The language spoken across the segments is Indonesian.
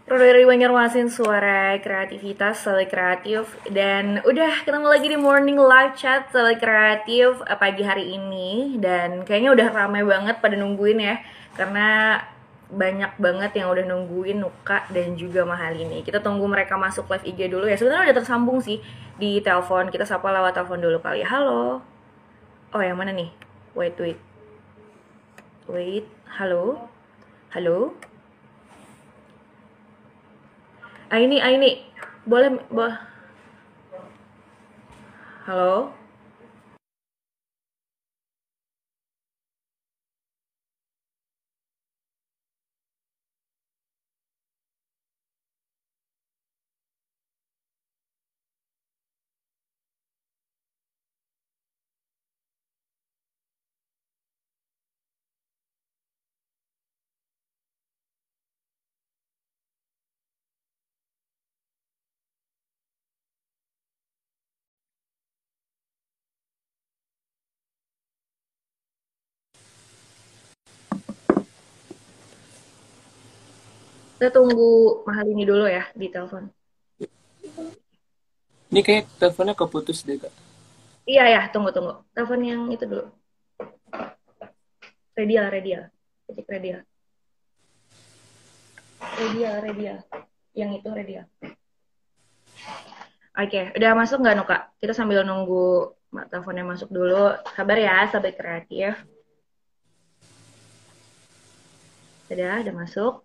Dari Banjarmasin, suara kreativitas, selalu kreatif. Dan udah ketemu lagi di Morning Live Chat, selalu kreatif pagi hari ini. Dan kayaknya udah ramai banget pada nungguin ya. Karena banyak banget yang udah nungguin Nuka dan juga Mahal ini. Kita tunggu mereka masuk live IG dulu ya. Sebenarnya udah tersambung sih di telepon. Kita sapa lewat telepon dulu kali ya. Halo. Oh, yang mana nih? Wait, wait. Wait. Halo. Halo. Aini, boleh, halo? Kita tunggu Mahal ini dulu ya di telepon. Ini kayak teleponnya keputus deh, Kak. Iya ya, tunggu. Telepon yang itu dulu. Redial. Cek Redial. Redial. Yang itu Redial. Oke, udah masuk nggak Nuka? Kita sambil nunggu teleponnya masuk dulu. Sabar ya, sabar kreatif. Udah masuk.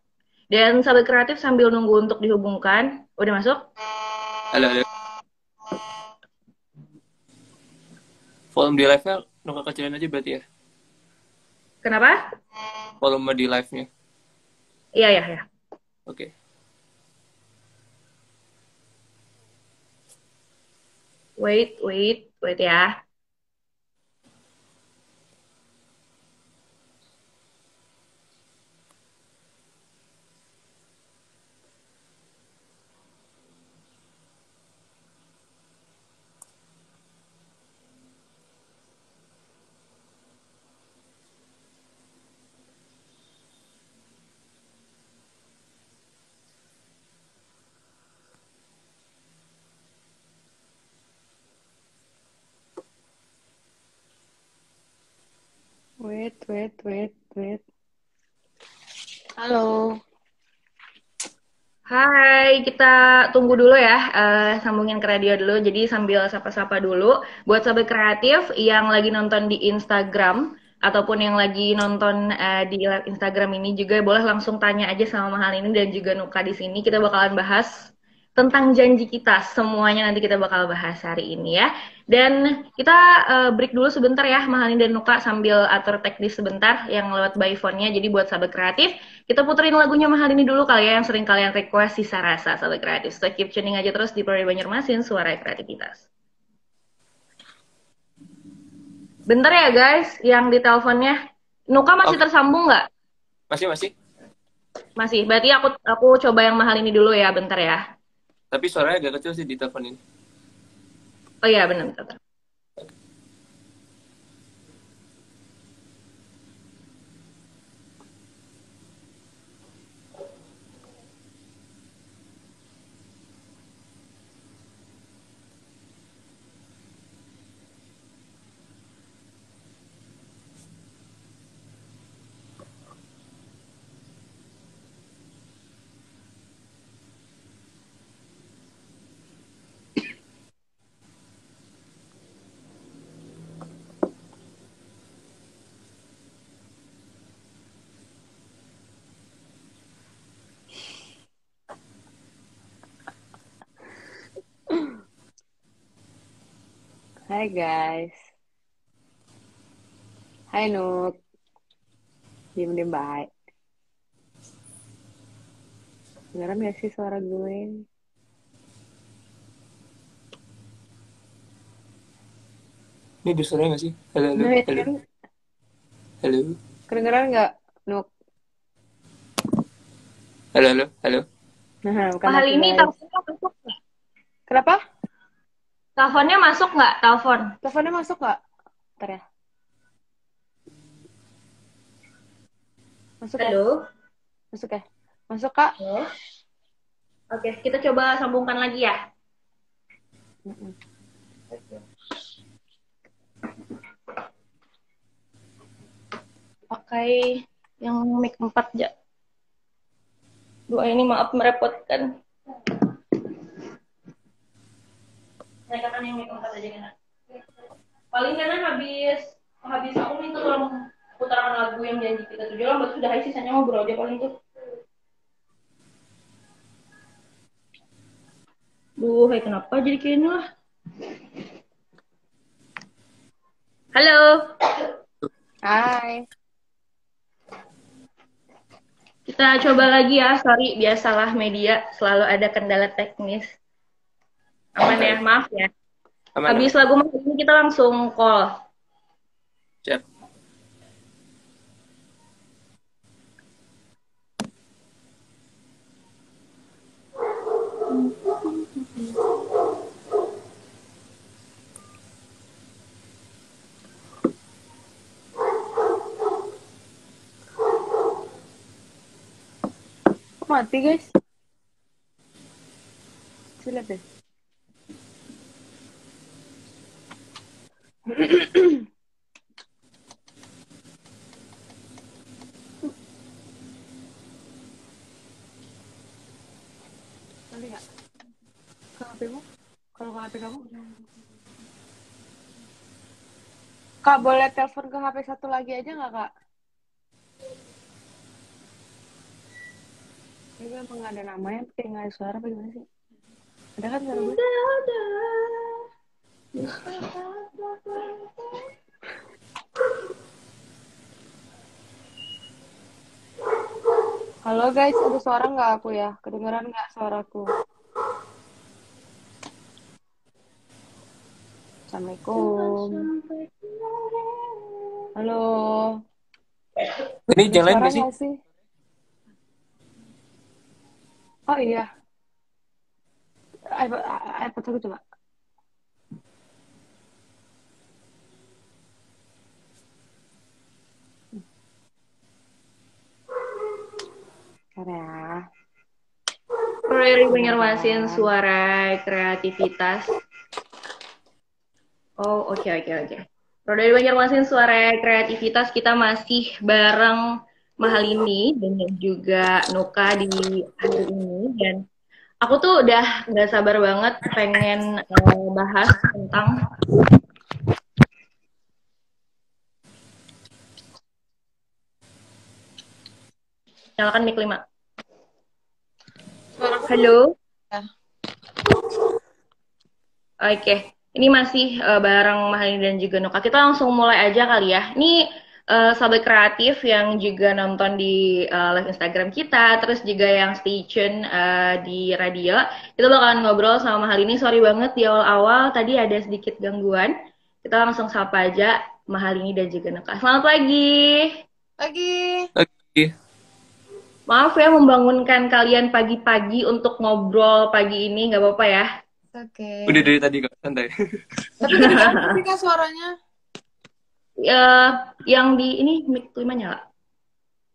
Dan sabar kreatif sambil nunggu untuk dihubungkan. Udah masuk? Halo, halo. Volume di live-nya nuka kecilin aja berarti ya. Kenapa? Volume di live-nya. Iya. Oke. Wait ya. Wait. Halo. Hai, kita tunggu dulu ya, sambungin ke radio dulu. Jadi sambil sapa-sapa dulu. Buat sahabat kreatif yang lagi nonton di Instagram ataupun yang lagi nonton di live Instagram ini juga boleh langsung tanya aja sama Mahal ini dan juga Nuka di sini. Kita bakalan bahas tentang janji kita. Semuanya nanti kita bakal bahas hari ini ya. Dan kita break dulu sebentar ya, Mahalin dan Nuka sambil atur teknis sebentar yang lewat by phone-nya. Jadi buat sahabat kreatif, kita puterin lagunya Mahal ini dulu kali ya yang sering kalian request Sisa Rasa sahabat kreatif. So keep tuning aja terus di Prodi Banjarmasin, suara kreativitas. Bentar ya guys, yang di teleponnya. Nuka masih Oke, tersambung nggak? masih. Masih. Berarti aku coba yang Mahal ini dulu ya, bentar ya. Tapi suaranya agak kecil sih di telepon ini. Oh iya, bentar. Hai guys. Hai Nuk. Diem baik. Dengeran gak sih suara gue? Ini ada suaranya nggak sih? Halo, halo, Nah, ya halo. kan? Halo. Kedengeran gak Nuk? Halo, halo, halo. Nah, bukan Mahal aku ini guys. teleponnya masuk nggak? Kenapa? Teleponnya masuk nggak? Telepon. Teleponnya masuk gak? Ntar ya. Masuk ya? Halo. Masuk ya? Masuk kak? Halo. Oke, kita coba sambungkan lagi ya. Mm-mm. Pakai yang mic 4 aja. Dua ini maaf merepotkan. Saya katakan yang mic 4 aja kan. Paling karena habis aku minta tolong putarkan lagu yang janji kita tujuh lah, sudah habis sisanya ngobrol aja paling tuh. Duh, kenapa jadi kayak ini lah? Halo. Hai. Kita coba lagi ya, sorry, biasalah media selalu ada kendala teknis. Aman ya, maaf ya. Aman, Habis aman. lagu ini kita langsung call. Siap. Kok mati guys? Lihat deh. Nanti nggak? Ke HP-mu? Kalau ke HP kamu? Kak, boleh telepon ke HP satu lagi aja nggak, Kak? Ini emang nggak ada namanya, tapi nggak ada suara, apa gimana sih? Ada kan suara gue? Halo guys, ada suara nggak aku ya? Kedengeran nggak suaraku? Assalamualaikum. Halo. Ini Ada yang lain suara nggak sih? nggak sih? Oh iya. iPod aku coba. Karena Dari Banjarmasin suara kreativitas. Oh, oke. Dari Banjarmasin suara kreativitas, kita masih bareng Mahalini dan juga Nuka di hari ini. Dan aku tuh udah nggak sabar banget pengen bahas tentang nyalakan mic 5. Halo. Ya. Oke, ini masih bareng Mahalini dan juga Nuka. Kita langsung mulai aja kali ya. Ini sahabat kreatif yang juga nonton di live Instagram kita, terus juga yang stay tune di radio. Kita bakalan ngobrol sama Mahalini. Sorry banget di awal-awal tadi ada sedikit gangguan. Kita langsung sapa aja Mahalini dan juga Nuka. Selamat pagi. Lagi. Lagi. Maaf ya membangunkan kalian pagi-pagi untuk ngobrol pagi ini, nggak apa-apa ya. Oke. Udah dari tadi kok, santai. Tapi kedengeran sih Kak suaranya. Yang di ini mic 5 nyala.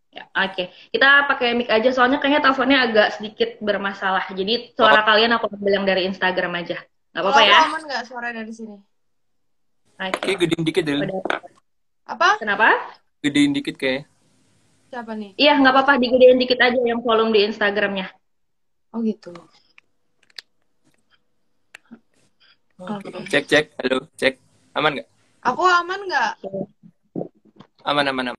Ya, oke. Kita pakai mic aja soalnya kayaknya teleponnya agak sedikit bermasalah. Jadi suara kalian aku ambil yang dari Instagram aja. Nggak apa-apa Kalau ya? aman nggak suara dari sini? Oke. Kayak gedein dikit deh. Apa? Kenapa? Gedein dikit kayak. Siapa nih? Iya, nggak apa-apa. Digedein dikit aja yang volume di Instagramnya. Oh gitu. Oke. Cek. Halo, cek. Aman nggak? Aku aman nggak? Aman.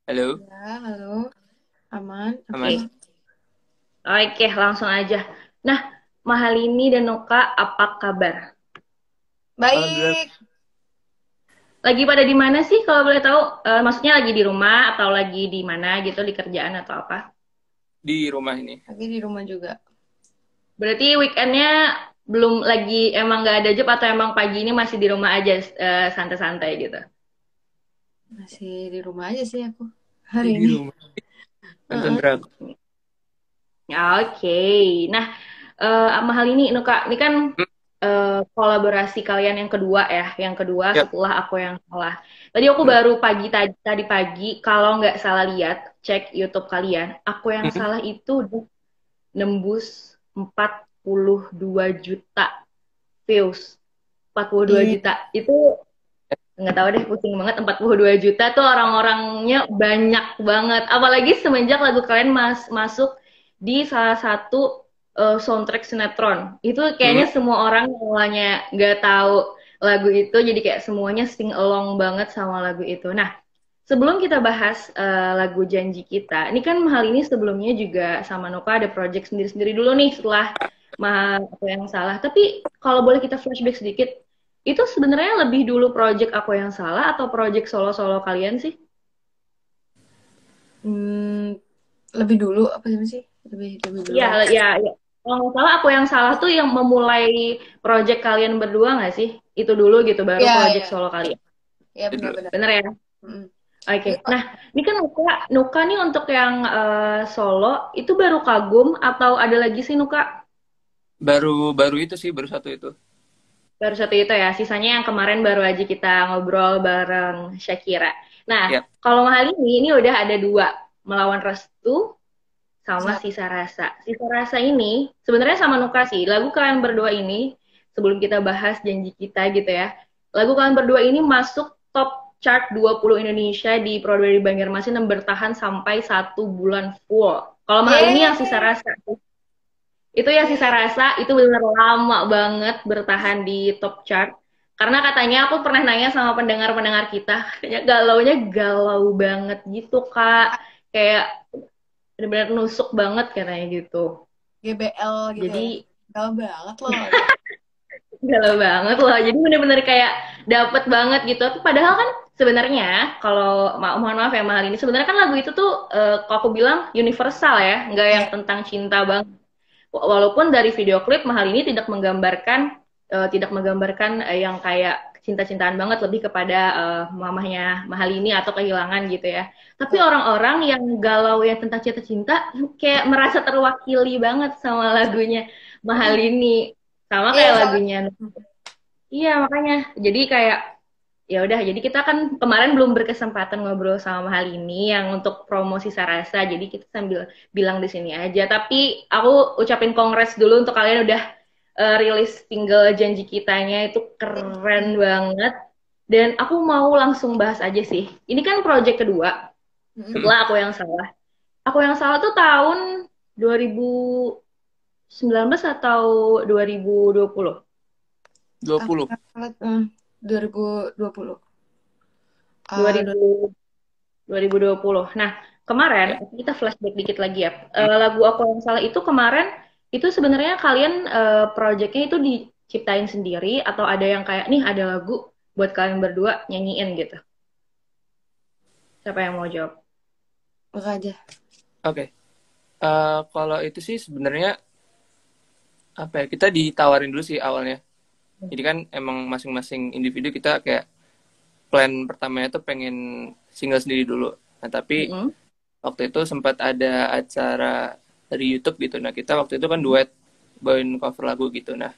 Halo, Ya, halo. Aman. aman. Oke, langsung aja. Nah, Mahalini dan Noka, apa kabar? Baik. Lagi pada di mana sih kalau boleh tahu? Maksudnya lagi di rumah atau lagi di mana gitu, di kerjaan atau apa? Di rumah ini. Lagi di rumah juga. Berarti weekendnya belum lagi emang nggak ada job atau emang pagi ini masih di rumah aja santai-santai gitu? Masih di rumah aja sih aku hari Di ini. rumah. Nonton drakor. Ya, oke. Nah, hal ini Nuka, ini kan kolaborasi kalian yang kedua ya, yang kedua Yap. setelah Aku Yang Salah. Tadi aku Hmm. baru tadi pagi kalau nggak salah lihat cek YouTube kalian, Aku Yang Hmm. Salah itu udah nembus 42 juta views. 42 Ih, juta itu nggak tahu deh, pusing banget. 42 juta tuh orang-orangnya banyak banget, apalagi semenjak lagu kalian masuk di salah satu soundtrack sinetron. Itu Hmm. kayaknya semua orang mulanya nggak tahu lagu itu, jadi kayak semuanya sing along banget sama lagu itu. Nah, sebelum kita bahas lagu Janji Kita, ini kan Mahal ini sebelumnya juga sama Noka ada project sendiri-sendiri dulu nih setelah Mahal Aku Yang Salah. Tapi kalau boleh kita flashback sedikit, itu sebenarnya lebih dulu project Aku Yang Salah atau project solo-solo kalian sih? hmm, lebih dulu apa sih? Lebih dulu Iya, kan? ya, ya. Kalau nggak salah Aku Yang Salah tuh yang memulai project kalian berdua nggak sih? Itu dulu gitu, baru Iya, project iya. solo kalian. Iya, Itu dulu. benar-benar. Bener ya? Mm. Oke. Itu Nah, ini kan Nuka nih untuk yang solo itu baru Kagum atau ada lagi sih Nuka? Baru baru itu sih, baru satu itu. Baru satu itu ya. Sisanya yang kemarin baru aja kita ngobrol bareng Shakira. Nah, Yap. kalau Mahal ini udah ada dua, Melawan Restu sama bisa. Sisa Rasa. Sisa Rasa ini sebenarnya sama Nuka sih. Lagu kalian berdua ini sebelum kita bahas Janji Kita gitu ya. Lagu kalian berdua ini masuk top chart 20 Indonesia di Broadway Banjarmasin dan bertahan sampai 1 bulan full. Kalau Mahal ini yang Sisa Yeay. Rasa. Itu ya Sisa Yeay. Rasa, itu benar lama banget bertahan di top chart. Karena katanya aku pernah nanya sama pendengar-pendengar kita, katanya galaunya galau banget gitu, Kak. Kayak benar-benar nusuk banget katanya gitu. GBL gitu ya. Jadi Galau banget loh. galau banget loh. Jadi benar-benar kayak dapet banget gitu. Tapi padahal kan sebenarnya kalau mohon maaf ya Mahal ini sebenarnya kan lagu itu tuh kalau aku bilang universal ya, nggak yang Iya. tentang cinta banget. Walaupun dari video klip Mahal ini tidak menggambarkan yang kayak cinta-cintaan banget, lebih kepada mamahnya Mahal ini atau kehilangan gitu ya. Tapi Betul. orang-orang yang galau yang tentang cinta-cinta kayak merasa terwakili banget sama lagunya Mahal Mm-mm. ini. Sama Iya, kayak soalnya. lagunya. Iya, makanya. Jadi kayak ya udah, jadi kita kan kemarin belum berkesempatan ngobrol sama Mahal ini yang untuk promosi Sarasa, jadi kita sambil bilang di sini aja. Tapi aku ucapin kongres dulu untuk kalian udah rilis single Janji Kitanya, itu keren banget. Dan aku mau langsung bahas aja sih. Ini kan project kedua Mm-mm. Hmm. setelah Aku Yang Salah. Aku Yang Salah tuh tahun 2019 atau 2020? Aku 20. ingat 2020. 2000 2020. Nah, kemarin Ya. kita flashback dikit lagi ya. Hmm. Lagu Aku Yang Salah itu kemarin itu sebenarnya kalian projectnya itu diciptain sendiri atau ada yang kayak nih ada lagu buat kalian berdua nyanyiin gitu. Siapa yang mau jawab? Maka aja. Oke. Kalau itu sih sebenarnya apa ya? Kita ditawarin dulu sih awalnya. Jadi kan emang masing-masing individu kita kayak plan pertamanya tuh pengen single sendiri dulu. Nah, tapi Mm-mm. waktu itu sempat ada acara dari YouTube gitu. Nah, kita waktu itu kan duet bawain cover lagu gitu. Nah,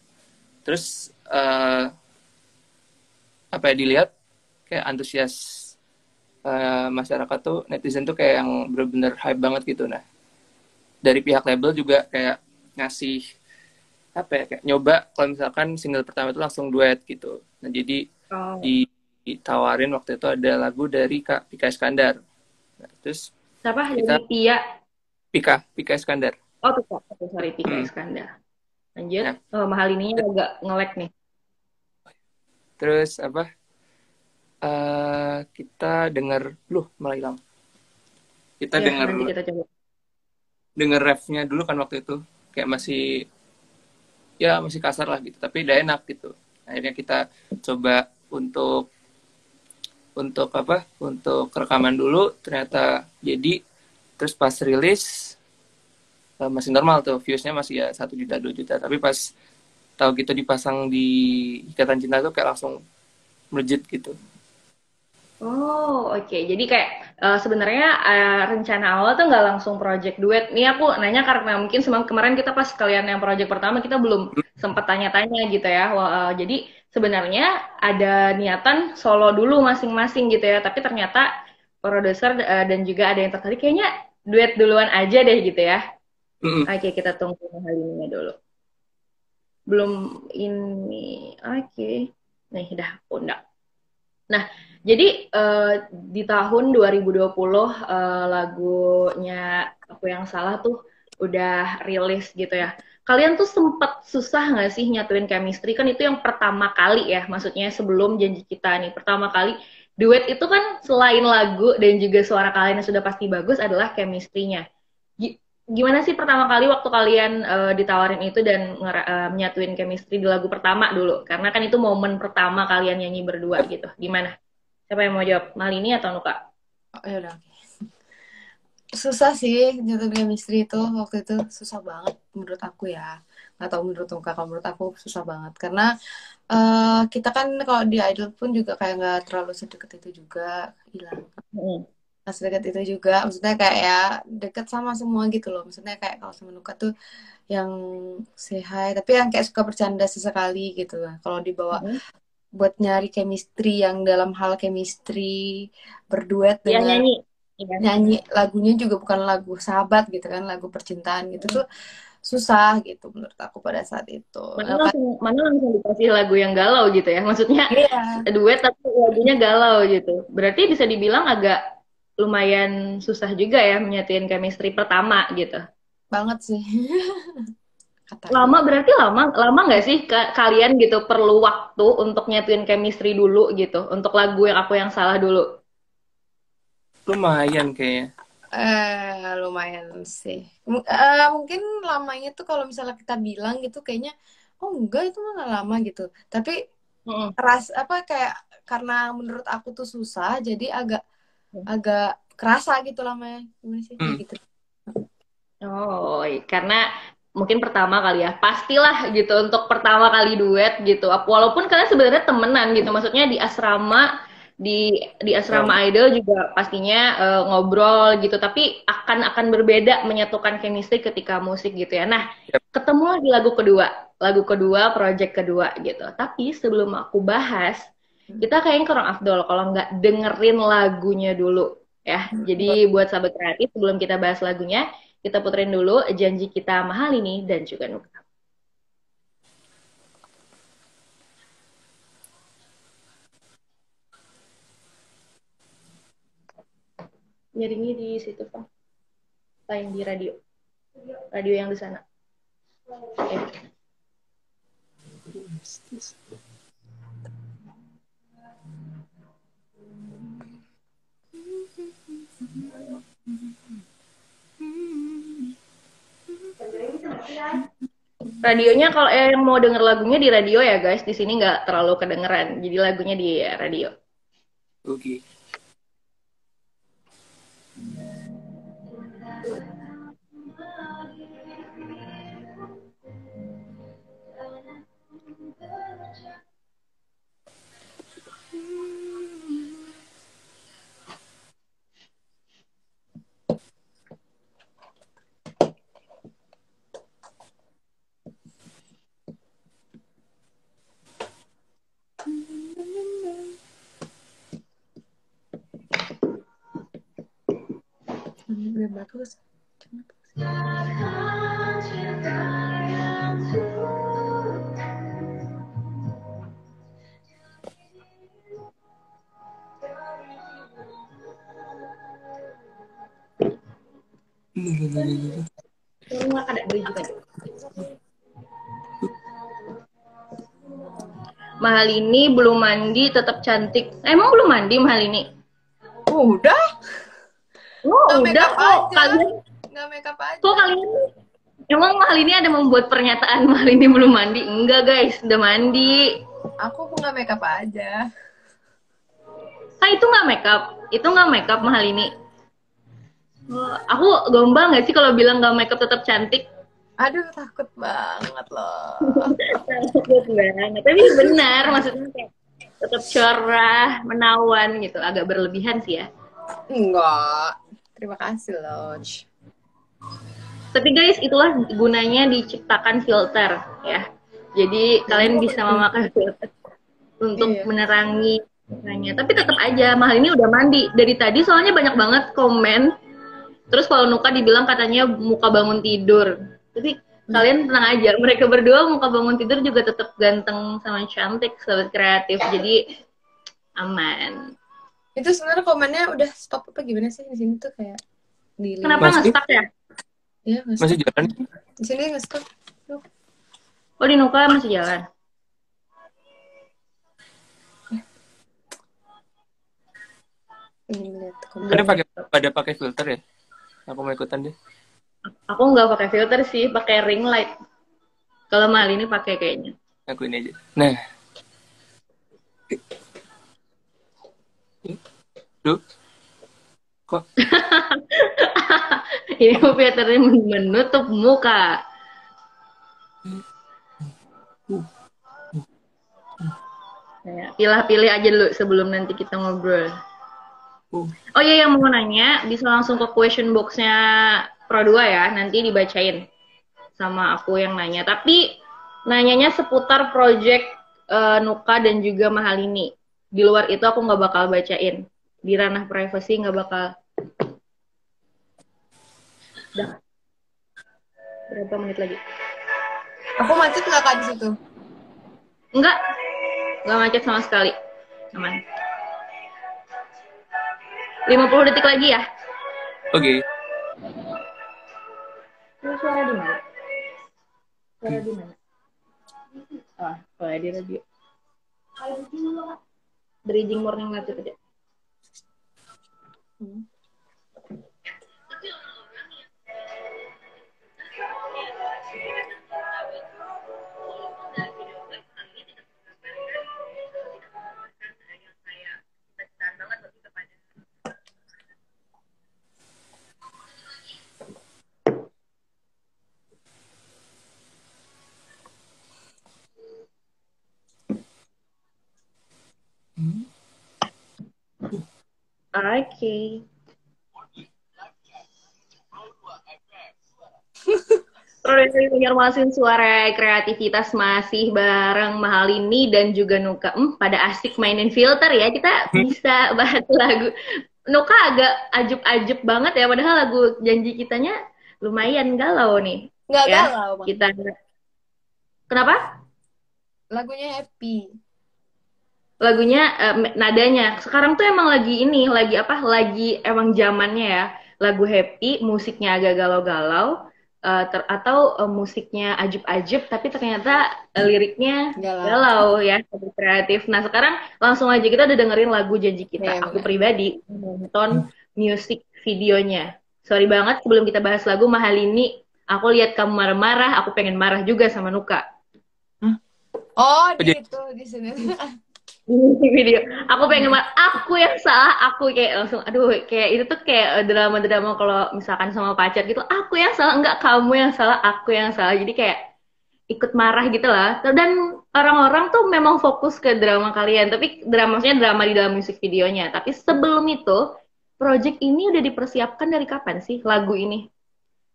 terus apa ya, dilihat kayak antusias masyarakat tuh, netizen tuh kayak yang bener-bener hype banget gitu. Nah, dari pihak label juga kayak ngasih apa ya, kayak nyoba kalau misalkan single pertama itu langsung duet gitu. Nah, jadi Oh. ditawarin waktu itu ada lagu dari Kak Pika Iskandar. Nah, terus Siapa? Jadi kita Pia. Pika Iskandar. Oh, Pika. Oh, sorry, Pika Hmm. Iskandar. Lanjut. Nah, Oh, Mahal ininya agak nge-lag nih. terus apa? Kita dengar, loh malah hilang. Kita Ya, dengar nanti kita coba. refnya dulu kan waktu itu kayak masih kasar lah gitu, tapi udah enak gitu. Akhirnya kita coba untuk apa? Untuk rekaman dulu, ternyata jadi. Terus pas rilis masih normal tuh, viewsnya masih ya 1 juta 2 juta, tapi pas tahu gitu dipasang di Ikatan Cinta tuh kayak langsung melejit gitu. Oh, oke. Jadi kayak sebenarnya rencana awal tuh nggak langsung project duet. Nih aku nanya karena mungkin kemarin kita pas kalian yang project pertama kita belum sempat tanya-tanya gitu ya. Wah, jadi sebenarnya ada niatan solo dulu masing-masing gitu ya. Tapi ternyata produser dan juga ada yang tertarik kayaknya duet duluan aja deh gitu ya. Mm-mm. Oke, kita tunggu hal ini dulu. Belum ini. Oke. Nih, udah. Nah, jadi di tahun 2020 lagunya Aku Yang Salah tuh udah rilis gitu ya. Kalian tuh sempet susah nggak sih nyatuin chemistry? Kan itu yang pertama kali ya, maksudnya sebelum Janji Kita nih. Pertama kali duet itu kan selain lagu dan juga suara kalian yang sudah pasti bagus adalah chemistry-nya. Gimana sih pertama kali waktu kalian ditawarin itu dan menyatuin chemistry di lagu pertama dulu? Karena kan itu momen pertama kalian nyanyi berdua gitu. Gimana? Siapa yang mau jawab? Malini atau Nuka? Oh, ya udah. Susah sih jatuh chemistry itu waktu itu susah banget menurut aku ya. Nggak tahu menurut Nuka, kalau menurut aku susah banget karena kita kan kalau di idol pun juga kayak nggak terlalu sedekat itu juga, hilang. Nggak sedekat itu juga, maksudnya kayak ya deket sama semua gitu loh. Maksudnya kayak kalau sama Nuka tuh yang say hi, tapi yang kayak suka bercanda sesekali gitu lah. Kalau dibawa buat nyari chemistry yang dalam hal chemistry berduet Yang dengan nyanyi. Iya. nyanyi lagunya juga bukan lagu sahabat gitu kan, lagu percintaan gitu tuh susah gitu menurut aku pada saat itu. Mana langsung dikasih lagu yang galau gitu ya. Maksudnya Iya, duet tapi lagunya galau gitu. Berarti bisa dibilang agak lumayan susah juga ya menyatuin chemistry pertama gitu. banget sih kataku. Lama berarti lama lama nggak sih kalian gitu perlu waktu untuk nyatuin chemistry dulu gitu untuk lagu yang Aku Yang Salah dulu. Lumayan kayaknya. Lumayan sih. Mungkin lamanya tuh kalau misalnya kita bilang gitu kayaknya oh enggak itu nggak lama gitu. Tapi apa kayak karena menurut aku tuh susah jadi agak agak kerasa gitu lamanya. Gimana sih kayak gitu. Oh, karena mungkin pertama kali ya, pastilah gitu untuk pertama kali duet gitu. Walaupun kalian sebenarnya temenan gitu, maksudnya di asrama idol juga pastinya ngobrol gitu, tapi akan berbeda menyatukan chemistry ketika musik gitu ya. Nah, ketemu di lagu kedua, project kedua gitu. Tapi sebelum aku bahas, kita kayaknya kurang afdol kalau nggak dengerin lagunya dulu ya. Jadi buat sahabat kreatif sebelum kita bahas lagunya, kita puterin dulu Janji Kita Mahal ini dan juga Nuka. Nyaringnya di situ, Pak. Lain di radio. Radio yang di sana. Oke. Radionya kalau yang mau denger lagunya di radio ya guys, di sini nggak terlalu kedengeran. Jadi lagunya di radio. Oke. Bagus. Rumah ada beli juga. Mahal ini belum mandi tetap cantik. Emang belum mandi Mahal ini? Udah. Oh, udah kok. Kalian nggak makeup aja. Kok kalian emang Mahal ini ada membuat pernyataan Mahal ini belum mandi? Enggak guys, udah mandi. Aku nggak makeup aja. Itu nggak makeup Mahal ini. Aku gombal nggak sih kalau bilang nggak makeup tetap cantik? Aduh, takut banget loh. Takut banget. Tapi benar, maksudnya kayak Tetap cerah, menawan gitu. Agak berlebihan sih ya. Enggak. Terima kasih loh. Tapi guys, itulah gunanya diciptakan filter ya. Jadi kalian bisa memakai filter untuk Iya. menerangi makanya. Tapi tetap aja mahal ini udah mandi dari tadi soalnya banyak banget komen. Terus kalau Nuka dibilang katanya muka bangun tidur. Tapi kalian tenang aja, mereka berdua muka bangun tidur juga tetap ganteng sama cantik, sobat kreatif. Jadi aman. Itu sebenarnya komennya udah stop apa gimana sih di sini tuh kayak Kenapa delay. nggak stuck ya? Iya, nggak Masih stop. jalan? Di sini nggak stop. Oh di Nuka masih jalan. Ini lihat Ada pada pakai filter ya? Aku mau ikutan deh. Aku nggak pakai filter sih, pakai ring light. Kalau mahal ini pakai kayaknya. Aku ini aja. Nah. Duh. Kok? Ini filternya menutup muka. Pilih-pilih aja dulu sebelum nanti kita ngobrol. Oh iya, yang mau nanya bisa langsung ke question box-nya Pro 2 ya, nanti dibacain sama aku yang nanya. Tapi nanyanya seputar project Nuka dan juga Mahalini. Di luar itu aku nggak bakal bacain. Di ranah privacy nggak bakal. Udah. Berapa menit lagi? Aku macet nggak Kak di situ? Enggak macet sama sekali. Aman. 50 detik lagi ya. Oke. Ini suara di mana? Suara di mana? Ah, suara di radio. Bridging morning live aja. Oke. Produksi Banjarmasin suara kreativitas masih bareng Mahalini dan juga Nuka. Pada asik mainin filter ya. Kita bisa bahas lagu. Nuka agak ajup-ajup banget ya. Padahal lagu janji kitanya lumayan galau nih. Nggak ya, galau, Bang. Kita. Kenapa? Lagunya happy. Lagunya nadanya. Sekarang tuh emang lagi ini, lagi emang zamannya ya. Lagu happy, musiknya agak galau-galau. Atau musiknya ajib-ajib tapi ternyata liriknya galau ya, kreatif. Nah sekarang langsung aja kita udah dengerin lagu janji kita. Aku pribadi nonton musik videonya. Sorry banget sebelum kita bahas lagu Mahalini, aku lihat kamu marah-marah, aku pengen marah juga sama Nuka. Oh gitu di sini. Video aku pengen aku yang salah, aku kayak langsung aduh, kayak itu tuh kayak drama-drama kalau misalkan sama pacar gitu, aku yang salah, enggak kamu yang salah, aku yang salah, jadi kayak ikut marah gitu lah. Dan orang-orang tuh memang fokus ke drama kalian, tapi maksudnya drama di dalam musik videonya. Tapi sebelum itu project ini udah dipersiapkan dari kapan sih lagu ini?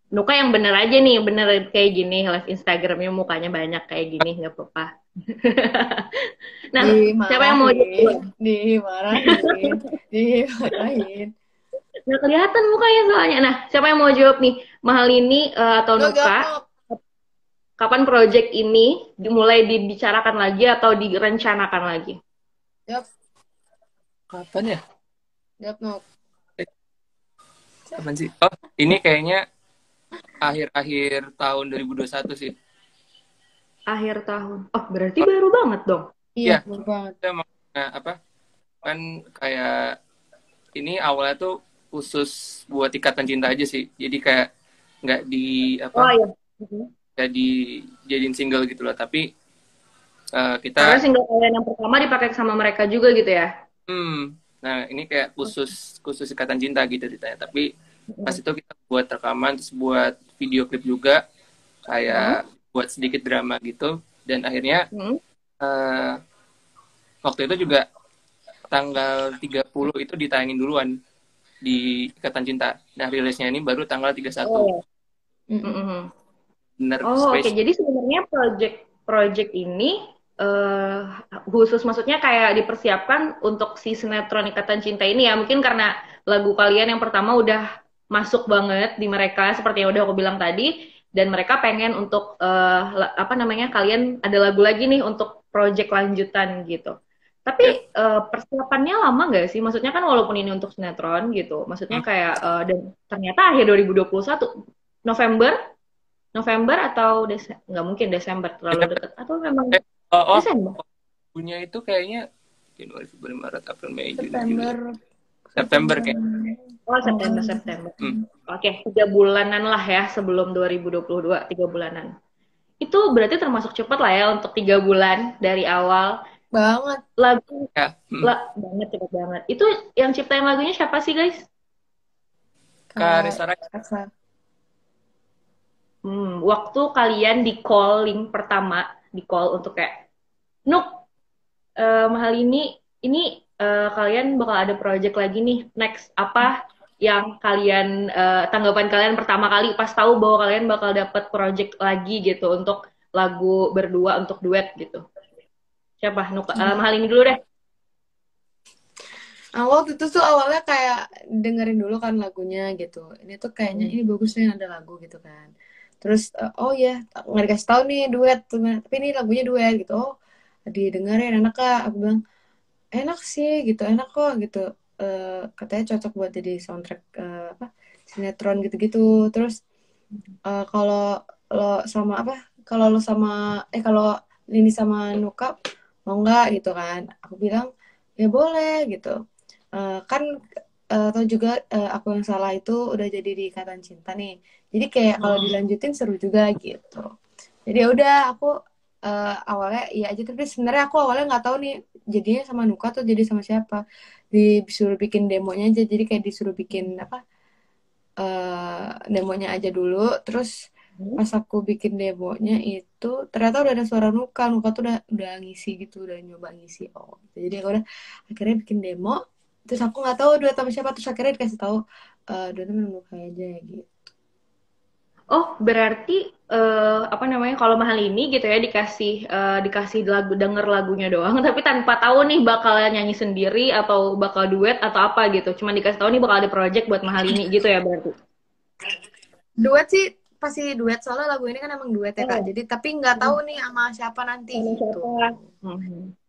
Nuka yang bener aja nih, bener kayak gini live Instagramnya mukanya banyak kayak gini, nggak apa-apa. Nah, siapa yang mau dimarahin? Nggak kelihatan mukanya soalnya. Nah, siapa yang mau jawab nih? Mahalini atau Nuka? Kapan project ini dimulai dibicarakan lagi atau direncanakan lagi? Yap. Kapan ya? Yap, Nuk. Kapan sih? Oh, ini kayaknya akhir-akhir tahun 2021 sih. Akhir tahun. Oh, berarti baru banget dong. Iya, baru banget. Apa? Kan kayak ini awalnya tuh khusus buat ikatan cinta aja sih. Jadi kayak nggak di apa? Oh iya. Nggak dijadiin single gitu loh. Tapi kita. Karena single kalian yang pertama dipakai sama mereka juga gitu ya? Nah ini kayak khusus ikatan cinta gitu ditanya. Tapi pas itu kita buat rekaman, terus buat video klip juga, kayak buat sedikit drama gitu. Dan akhirnya waktu itu juga tanggal 30 itu ditayangin duluan di Ikatan Cinta. Nah, rilisnya ini baru tanggal 31. Oh. Bener Oh, oke. space. Jadi sebenarnya project ini eh khusus maksudnya kayak dipersiapkan untuk si sinetron Ikatan Cinta ini ya. Mungkin karena lagu kalian yang pertama udah masuk banget di mereka seperti yang udah aku bilang tadi dan mereka pengen untuk apa namanya? Kalian ada lagu lagi nih untuk project lanjutan gitu. Tapi Ya. persiapannya lama nggak sih? Maksudnya kan walaupun ini untuk sinetron gitu, maksudnya Hmm. kayak dan ternyata akhir 2021 November November atau nggak mungkin Desember terlalu Desember. dekat atau memang Oh, Desember? punya itu kayaknya Januari, Februari, Maret, April, Mei, Juni, Juli. September. September kayak. Oh September. Hmm. Oke, 3 bulanan lah ya sebelum 2022, 3 bulanan. Itu berarti termasuk cepat lah ya untuk 3 bulan dari awal Banget. lagu Ya. banget cepet banget. Itu yang ciptain lagunya siapa sih guys? Kak Resa Rai. Rasa. Waktu kalian di calling pertama, di call untuk kayak Nuk, mahal ini kalian bakal ada project lagi nih next apa yang kalian tanggapan kalian pertama kali pas tahu bahwa kalian bakal dapat project lagi gitu untuk lagu berdua untuk duet gitu. Siapa? Nuk, mahal ini dulu deh. Waktu itu tuh awalnya kayak dengerin dulu kan lagunya gitu. Ini tuh kayaknya ini bagus nih ada lagu gitu kan. Terus oh ya nggak dikasih tahu nih duet tuh, tapi ini lagunya duet gitu. Oh didengerin enak kak. Aku bilang enak sih gitu, enak kok gitu. Katanya cocok buat jadi soundtrack apa sinetron gitu-gitu. Terus kalau lo sama apa? Kalau lo sama kalau Lini sama Nuka mau nggak gitu kan? Aku bilang ya boleh gitu. Kan atau juga aku yang salah itu udah jadi di Ikatan Cinta nih. Jadi kayak kalau dilanjutin seru juga gitu. Jadi ya udah aku awalnya iya aja tapi sebenarnya aku awalnya nggak tahu nih jadinya sama Nuka tuh jadi sama siapa. Disuruh bikin demonya aja jadi kayak disuruh bikin apa demonya aja dulu terus pas aku bikin demonya itu ternyata udah ada suara Nuka tuh udah ngisi gitu udah nyoba ngisi jadi aku udah akhirnya bikin demo terus aku nggak tahu duet sama siapa terus akhirnya dikasih tahu duet sama Nuka aja gitu. Oh, berarti apa namanya kalau mahal ini gitu ya dikasih lagu denger lagunya doang tapi tanpa tahu nih bakal nyanyi sendiri atau bakal duet atau apa gitu. Cuma dikasih tahu nih bakal ada project buat mahal ini gitu ya berarti. Duet sih pasti duet soalnya lagu ini kan emang duet ya kak. Oh. Jadi tapi nggak tahu nih sama siapa nanti Sama gitu. siapa?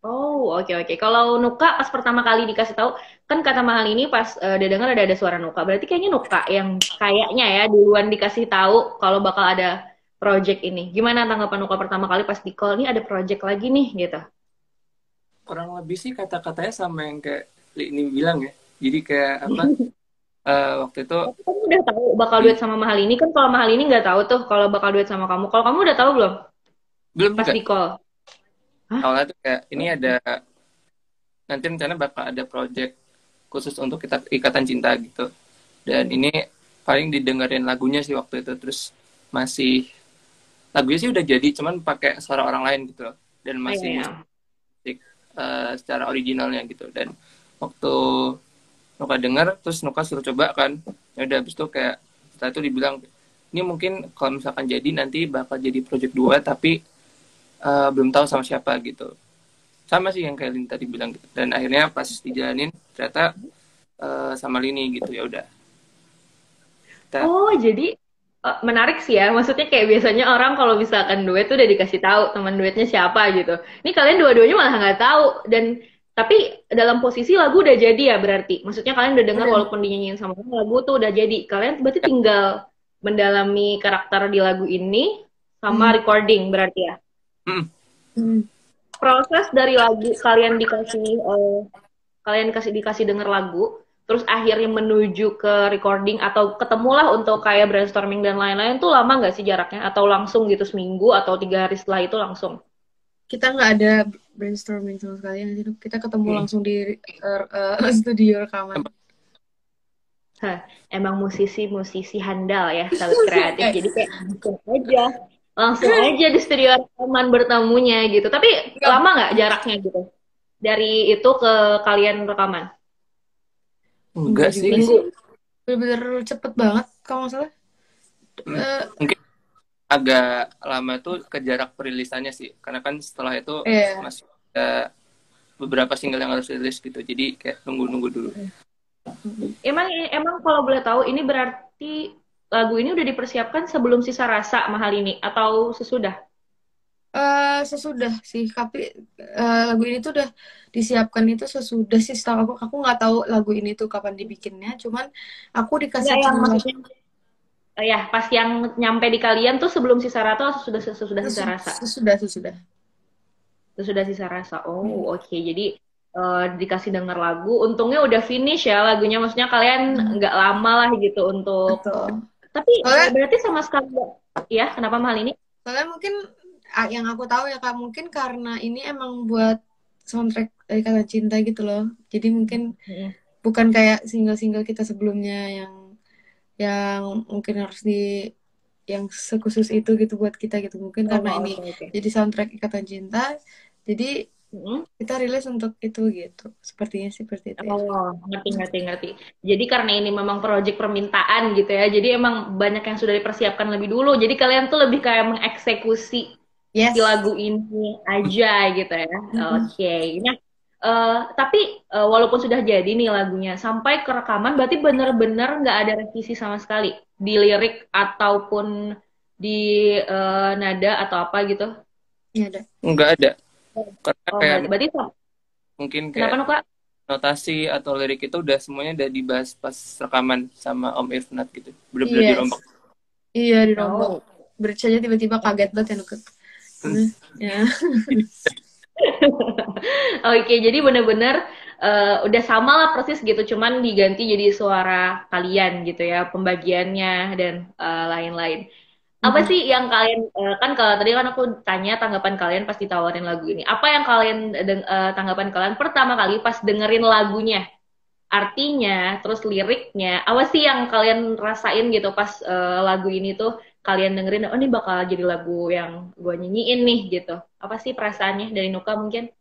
Oh, oke. Kalau Nuka pas pertama kali dikasih tahu, kan kata mahal ini pas dia dengar ada suara Nuka. Berarti kayaknya Nuka yang kayaknya ya duluan dikasih tahu kalau bakal ada project ini. Gimana tanggapan Nuka pertama kali pas di call nih ada project lagi nih gitu? Kurang lebih sih kata-katanya sama yang kayak ini bilang ya. Jadi kayak apa? Waktu itu Kamu udah tahu bakal duet sama mahal ini kan kalau mahal ini nggak tahu tuh kalau bakal duet sama kamu. Kalau kamu udah tahu belum belum pas juga. di call? Hah? Awalnya tuh kayak ini ada nanti rencana bakal ada project khusus untuk kita Ikatan Cinta gitu. Dan ini paling didengerin lagunya sih waktu itu terus masih lagunya sih udah jadi cuman pakai suara orang lain gitu dan masih musik secara originalnya gitu dan waktu Nuka denger terus Nuka suruh coba kan ya udah habis itu kayak setelah itu dibilang ini mungkin kalau misalkan jadi nanti bakal jadi project 2 tapi belum tahu sama siapa gitu sama sih yang kayak Lin tadi bilang gitu dan akhirnya pas dijalanin ternyata sama Lini gitu ya udah. Oh jadi menarik sih ya maksudnya kayak biasanya orang kalau misalkan duet tuh udah dikasih tahu teman duetnya siapa gitu ini kalian dua-duanya malah nggak tahu dan tapi dalam posisi lagu udah jadi ya berarti maksudnya kalian udah dengar walaupun dinyanyiin sama lagu tuh udah jadi kalian berarti tinggal mendalami karakter di lagu ini sama recording berarti ya. Proses dari lagu kalian dikasih denger lagu terus akhirnya menuju ke recording atau ketemulah untuk kayak brainstorming dan lain-lain tuh lama nggak sih jaraknya atau langsung gitu seminggu atau 3 hari setelah itu langsung? Kita nggak ada brainstorming sama sekali nanti kita ketemu langsung di studio rekaman. Emang musisi handal ya sangat kreatif jadi kayak langsung aja di studio rekaman bertemunya gitu tapi lama nggak jaraknya gitu? dari itu ke kalian rekaman? Enggak sih. juga sih. Bener-bener cepet banget kalau nggak salah. Mungkin agak lama tuh ke jarak perilisannya sih. Karena kan setelah itu Iya. masih ada beberapa single yang harus rilis gitu. Jadi kayak nunggu-nunggu dulu. Emang kalau boleh tahu ini berarti lagu ini udah dipersiapkan sebelum Sisa Rasa Mahal ini atau sesudah? Sesudah sih, tapi lagu ini tuh udah disiapkan itu sesudah sih. Setahu aku nggak tahu lagu ini tuh kapan dibikinnya. Cuman aku dikasih Enggak yang judul maksudnya ya pas yang nyampe di kalian tuh sebelum Sisa Rasa atau sesudah Sisa Rasa? sesudah. Sesudah Sisa Rasa. Hmm. Oh, oke. Jadi dikasih denger lagu, untungnya udah finish ya lagunya. Maksudnya kalian nggak lama lah gitu untuk. Betul. Tapi Soalnya, berarti sama sekali nggak. Ya, kenapa mahal ini? soalnya mungkin yang aku tahu ya Kak, mungkin karena ini emang buat soundtrack dari Kata Cinta gitu loh. Jadi mungkin Mm-mm. bukan kayak single-single kita sebelumnya yang mungkin harus yang sekhusus itu gitu buat kita gitu. Mungkin karena Oh, ini oke, oke. jadi soundtrack Ikatan Cinta, jadi Mm-mm. kita rilis untuk itu gitu. Sepertinya sih seperti itu ya. Oh, ngerti. Jadi karena ini memang proyek permintaan gitu ya. Jadi emang banyak yang sudah dipersiapkan lebih dulu. Jadi kalian tuh lebih kayak mengeksekusi si Yes. lagu ini aja gitu ya. Mm-mm. Oke. Nah, tapi walaupun sudah jadi nih lagunya, sampai ke rekaman berarti bener-bener nggak ada revisi sama sekali di lirik ataupun di nada atau apa gitu. Ya ada. Enggak ada. Karena Oh, kayak nggak. Berarti mungkin kenapa kayak Nuka? notasi atau lirik itu udah semuanya udah dibahas pas rekaman sama Om Irfnat gitu. Bener-bener Yes. dirombak. Iya dirombak. Oh. Bridge aja tiba-tiba kaget banget ya Nuket. Ya. Oke, jadi bener-bener udah sama lah persis gitu, cuman diganti jadi suara kalian gitu ya, pembagiannya dan lain-lain. Apa Mm-mm. sih yang kalian kan kalau tadi kan aku tanya tanggapan kalian pas ditawarin lagu ini. Apa yang kalian tanggapan kalian pertama kali pas dengerin lagunya? Artinya, terus liriknya, apa sih yang kalian rasain gitu pas lagu ini tuh kalian dengerin, oh ini bakal jadi lagu yang gue nyanyiin nih gitu. Apa sih perasaannya dari Nuka mungkin?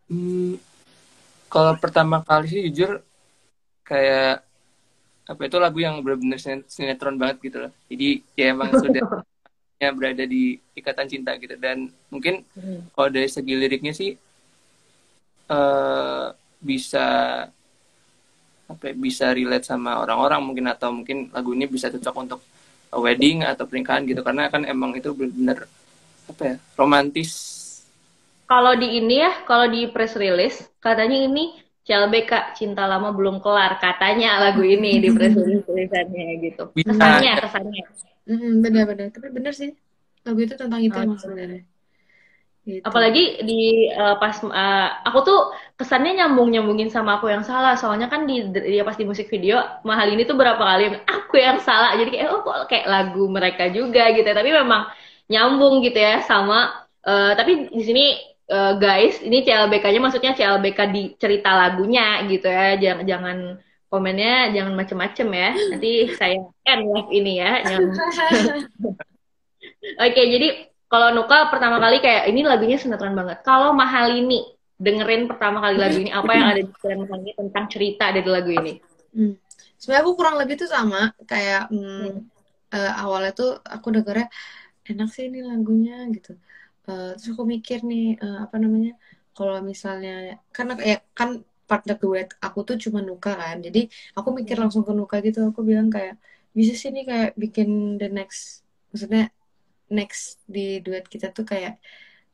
Hmm, kalau pertama kali sih jujur kayak apa itu lagu yang benar-benar sinetron banget gitu loh. Jadi ya emang sudah berada di ikatan cinta gitu dan mungkin Hmm. kalau dari segi liriknya sih eh bisa apa ya, bisa relate sama orang-orang mungkin atau mungkin lagu ini bisa cocok untuk wedding atau pernikahan gitu karena kan emang itu benar-benar apa ya romantis. Kalau di ini ya, kalau di press release, katanya ini CLBK, Cinta Lama Belum Kelar. Katanya lagu ini di press release tulisannya gitu. Bisa Kesannya. Benar-benar. Tapi benar sih. Lagu itu tentang itu emang Oke. sebenarnya. Gitu. Apalagi di pas aku tuh kesannya nyambungin sama aku yang salah. Soalnya kan dia pas di musik video Mahal ini tuh berapa kali aku yang salah. Jadi kayak oh kok kayak lagu mereka juga gitu ya. Tapi memang nyambung gitu ya sama tapi di sini guys, ini CLBK-nya maksudnya CLBK di cerita lagunya gitu ya. Jangan jangan komennya jangan macem-macem ya. Nanti saya end live ini ya. Oke, jadi kalau Nuka pertama kali kayak ini lagunya sinetron banget. Kalau Mahalini dengerin pertama kali lagu ini, apa yang ada di pikiran Mahalini tentang cerita dari lagu ini? Hmm. Sebenarnya aku kurang lebih tuh sama kayak Hmm. awalnya tuh aku dengernya enak sih ini lagunya gitu. Terus aku mikir nih apa namanya kalau misalnya karena kayak kan partner duet aku tuh cuma Nuka kan, jadi aku mikir langsung ke Nuka gitu. Aku bilang kayak bisa sih nih kayak bikin the next, maksudnya next di duet kita tuh kayak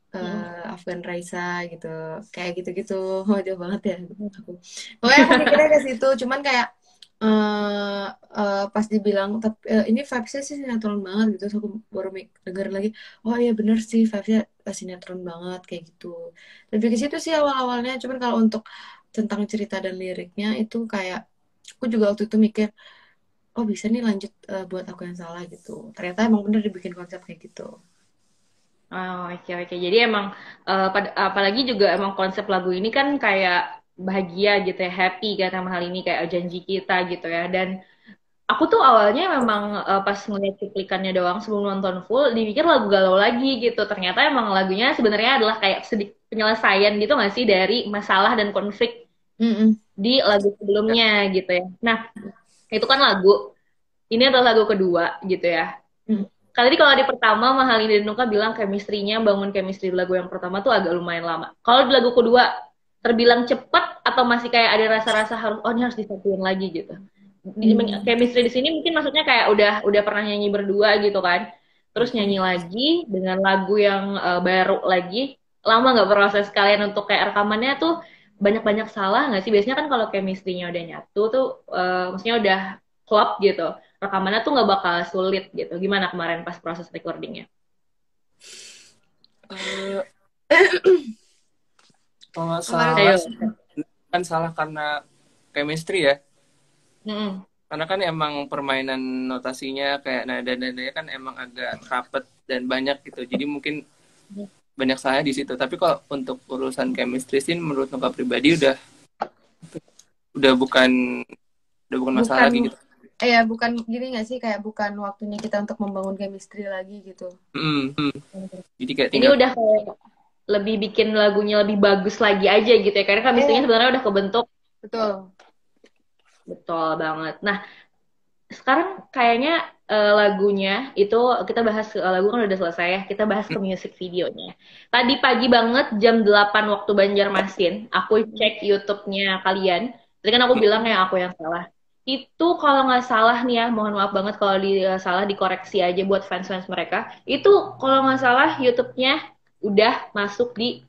Hmm. Afgan Raisa gitu, kayak gitu-gitu. Oh jauh banget ya aku. Pokoknya aku mikirnya ke situ, cuman kayak pas dibilang tapi ini vibes-nya sih sinetron banget gitu. Terus aku baru denger lagi, oh iya bener sih vibes-nya sinetron banget kayak gitu. Lebih ke situ sih awal-awalnya. Cuman kalau untuk tentang cerita dan liriknya itu kayak aku juga waktu itu mikir, oh bisa nih lanjut buat aku yang salah gitu. Ternyata emang bener dibikin konsep kayak gitu. Oh, oke oke. Jadi emang apalagi juga emang konsep lagu ini kan kayak bahagia gitu ya, happy kan sama hal ini kayak janji kita gitu ya. Dan aku tuh awalnya memang pas ngeliat cuplikannya doang sebelum nonton full, dipikir lagu galau lagi gitu. Ternyata emang lagunya sebenarnya adalah kayak sedih, penyelesaian gitu nggak sih dari masalah dan konflik Mm-mm. di lagu sebelumnya gitu ya. Nah, itu kan lagu. Ini adalah lagu kedua gitu ya. Mm. Kali ini kalau di pertama Mahalini dan Nuka bilang chemistry-nya bangun chemistry di lagu yang pertama tuh agak lumayan lama. Kalau di lagu kedua terbilang cepat atau masih kayak ada rasa-rasa harus oh ini harus disatuin lagi gitu. Chemistry di sini mungkin maksudnya kayak udah pernah nyanyi berdua gitu kan. Terus nyanyi lagi dengan lagu yang baru lagi. Lama nggak proses kalian untuk kayak rekamannya tuh banyak-banyak salah nggak sih? Biasanya kan kalau chemistry-nya udah nyatu tuh maksudnya udah klop gitu rekamannya tuh nggak bakal sulit gitu. Gimana kemarin pas proses recordingnya? Eh, kalau nggak Kemarin salah Ayo. sih, kan salah karena chemistry ya. Mm-mm. Karena kan emang permainan notasinya kayak nada-nadanya kan emang agak rapet dan banyak gitu. Jadi mungkin banyak salah di situ. Tapi kalau untuk urusan chemistry sih menurut Noka pribadi udah bukan udah bukan masalah bukan lagi gitu. bukan gini nggak sih, kayak bukan waktunya kita untuk membangun chemistry lagi gitu. Jadi kayak Ini tinggal udah kayak lebih bikin lagunya lebih bagus lagi aja gitu ya. Karena chemistry-nya sebenarnya udah kebentuk. Betul. Betul banget. Nah, sekarang kayaknya lagunya itu kita bahas lagu kan udah selesai ya. Kita bahas ke music videonya. Tadi pagi banget jam 8 waktu Banjarmasin, aku cek YouTube-nya kalian. Tadi kan aku bilang ya aku yang salah. Itu kalau nggak salah nih ya, mohon maaf banget kalau salah dikoreksi aja buat fans-fans mereka. Itu kalau nggak salah YouTube-nya udah masuk di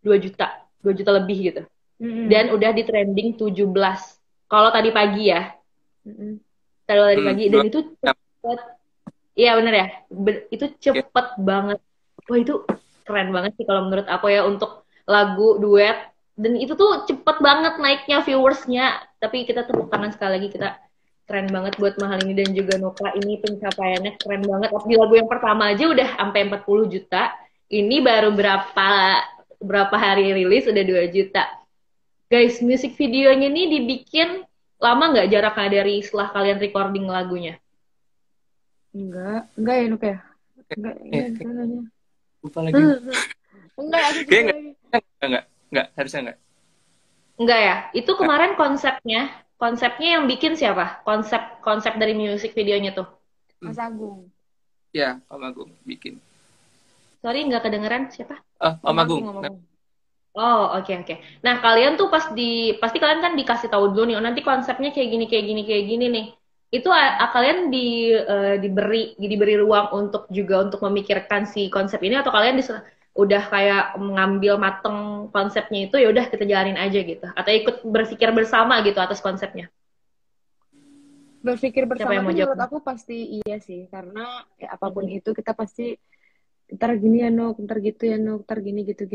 2 juta, 2 juta lebih gitu. Dan udah di trending 17. Kalau tadi pagi ya, tadi pagi dan dua itu cepet. Iya bener ya, itu ya. cepet banget. Wah itu keren banget sih kalau menurut aku ya untuk lagu duet. Dan itu tuh cepet banget naiknya viewersnya. Tapi kita tepuk tangan sekali lagi, kita keren banget buat Mahalini dan juga Noka. Ini pencapaiannya keren banget. Di lagu yang pertama aja udah sampai 40 juta. Ini baru berapa hari rilis udah 2 juta. Guys, music videonya ini dibikin lama nggak jaraknya dari setelah kalian recording lagunya? Enggak ya Nuk ya? Enggak sebenarnya. Lupa lagi. Enggak, aku juga Kayaknya lagi. enggak, harusnya enggak. Enggak ya? Itu kemarin konsepnya yang bikin siapa? Konsep dari music videonya tuh. Mas Agung. Ya, Om Agung bikin. Sorry, nggak kedengeran siapa? Om Agung. Om Agung. Oh, oke oke. Nah, kalian tuh pasti kalian kan dikasih tahu dulu nih, oh nanti konsepnya kayak gini nih. Itu kalian diberi ruang untuk juga untuk memikirkan si konsep ini atau kalian udah kayak mengambil mateng konsepnya itu ya udah kita jalanin aja gitu atau ikut berpikir bersama gitu atas konsepnya. Berpikir Siapa bersama yang tuh mau menurut jawab? aku pasti iya sih, karena apapun itu kita pasti ntar gini ya Nuk, ntar gitu ya Nuk, ntar gini gitu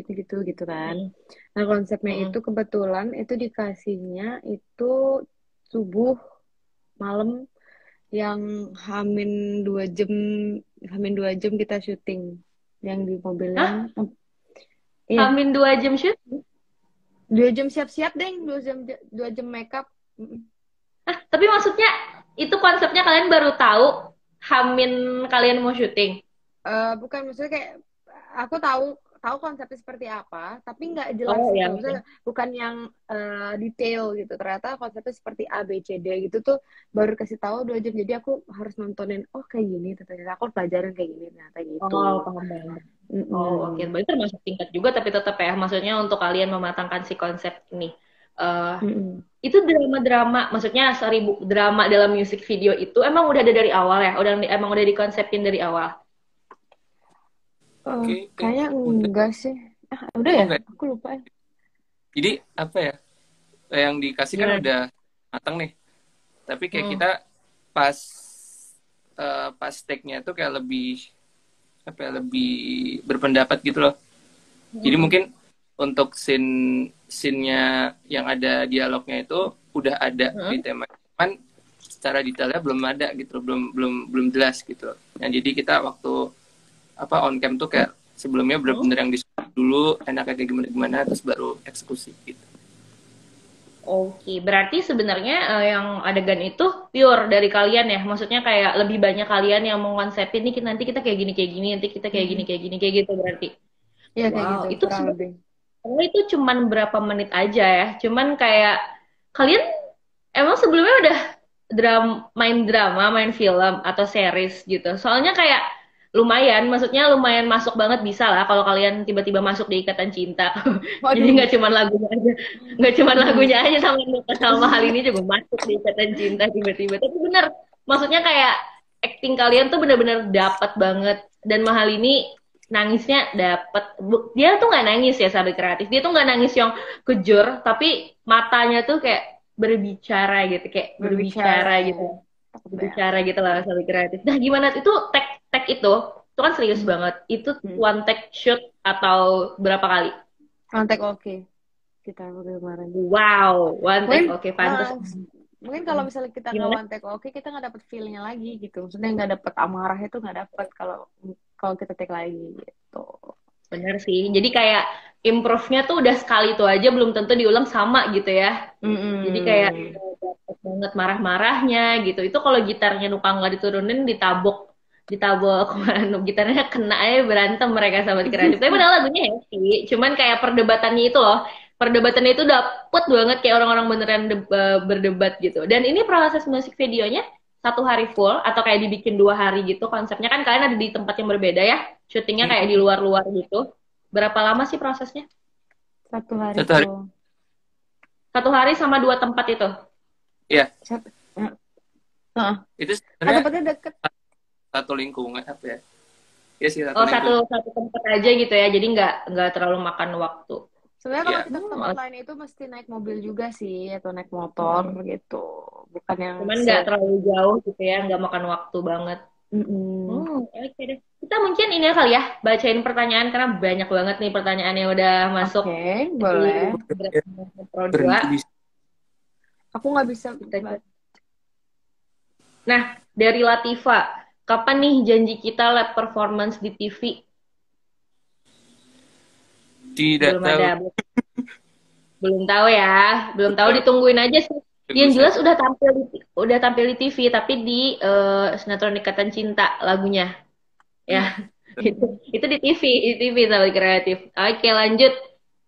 kan. Mm-mm. Nah konsepnya itu Mm-mm. kebetulan itu dikasihnya itu subuh malam yang hamin 2 jam kita syuting yang di mobil yang Hah? iya Amin 2 jam shoot? 2 jam siap-siap deh, 2 jam makeup. Tapi maksudnya itu konsepnya kalian baru tahu Hamin kalian mau syuting. Bukan, maksudnya kayak aku tahu tahu konsepnya seperti apa, tapi nggak jelas Oh gitu. ya, Maksudnya oke. bukan yang detail gitu. Ternyata konsepnya seperti A, B, C, D gitu tuh baru kasih tahu 2 jam. Jadi aku harus nontonin, oh kayak gini. Ternyata aku pelajarin kayak gini, ternyata Oh, gitu. paham banget. Oh, oke. Mm-mm. Berarti termasuk singkat juga, tapi tetap ya. Maksudnya untuk kalian mematangkan si konsep ini. Eh, Mm-mm. itu drama-drama, maksudnya 1.000 drama dalam music video itu emang udah ada dari awal ya? Emang udah dikonsepin dari awal? Kayaknya Udah. enggak sih. Udah Oh ya? enggak. Aku lupa ya. Jadi apa ya? Yang dikasih kan Gimana? udah matang nih. Tapi kayak Hmm. kita pas pas take-nya tuh kayak lebih apa ya, lebih berpendapat gitu loh. Jadi mungkin untuk scene-nya yang ada dialognya itu udah ada di Hmm. tema, cuman secara detailnya belum ada gitu, belum jelas gitu. Nah, jadi kita waktu apa on cam tuh kayak sebelumnya bener-bener yang disusun dulu enaknya kayak gimana gimana terus baru eksekusi gitu. Oke, berarti sebenarnya yang adegan itu pure dari kalian ya? Maksudnya kayak lebih banyak kalian yang mau konsepin nih nanti kita kayak gini, nanti kita kayak gini, kayak gitu berarti. Iya kayak gitu, Wow, itu kurang lebih. Karena itu cuman berapa menit aja ya. Cuman kayak kalian emang sebelumnya udah main drama, main film atau series gitu. Soalnya kayak lumayan, maksudnya lumayan masuk banget bisa lah kalau kalian tiba-tiba masuk di Ikatan Cinta. Jadi Waduh. nggak cuman lagunya aja, nggak cuman lagunya aja sama sama hal ini juga masuk di Ikatan Cinta tiba-tiba. Tapi bener, maksudnya kayak acting kalian tuh bener-bener dapat banget. Dan Mahal ini nangisnya dapat. Dia tuh nggak nangis ya sahabat kreatif. Dia tuh nggak nangis yang kejur, tapi matanya tuh kayak berbicara gitu, kayak Berbicara berbicara ya. gitu, Takut banget. berbicara gitu lah sahabat kreatif. Nah gimana itu tag itu kan serius banget. Itu one take shoot atau berapa kali? Kontak oke. Kita kemarin. Wow, one take Mungkin oke, pantas. mungkin kalau misalnya kita nggak Gimana? one take oke, kita nggak dapet feelnya lagi gitu. Maksudnya nggak dapet amarahnya tuh nggak dapet kalau kalau kita take lagi gitu. Bener sih. Jadi kayak improve-nya tuh udah sekali itu aja belum tentu diulang sama gitu ya. Jadi kayak dapet banget marah-marahnya gitu. Itu kalau gitarnya Nuka nggak diturunin ditabok ditabok mana gitarnya kena aja berantem mereka sama kreatif. Tapi padahal lagunya happy. Cuman kayak perdebatannya itu loh. Perdebatannya itu dapet banget kayak orang-orang beneran berdebat gitu. Dan ini proses musik videonya 1 hari full atau kayak dibikin 2 hari gitu konsepnya kan kalian ada di tempat yang berbeda ya syutingnya kayak di luar-luar gitu berapa lama sih prosesnya 1 hari 1 hari. full. 1 hari sama 2 tempat itu Iya, Heeh. itu Nah, sebenarnya tempatnya deket. satu lingkungan apa ya? Iya sih satu oh lingkungan. satu tempat aja gitu ya jadi nggak terlalu makan waktu. Sebenarnya kalau Iya. kita ke tempat lain itu mesti naik mobil juga sih atau naik motor gitu. Bukan yang Cuman nggak terlalu jauh gitu ya nggak makan waktu banget. Mm-mm. Oke deh. Kita mungkin ini kali ya bacain pertanyaan karena banyak banget nih pertanyaan yang udah masuk Oke, di boleh. Pro 2. Berhenti di Aku nggak bisa. Nah, dari Latifa, kapan nih janji kita lab performance di TV? tidak Belum tahu. ada. Belum tahu ya. Belum tahu ditungguin aja sih. Yang jelas udah tampil di TV tapi di sinetron Ikatan Cinta lagunya. Ya. Itu di TV sahabat kreatif. Oke, lanjut.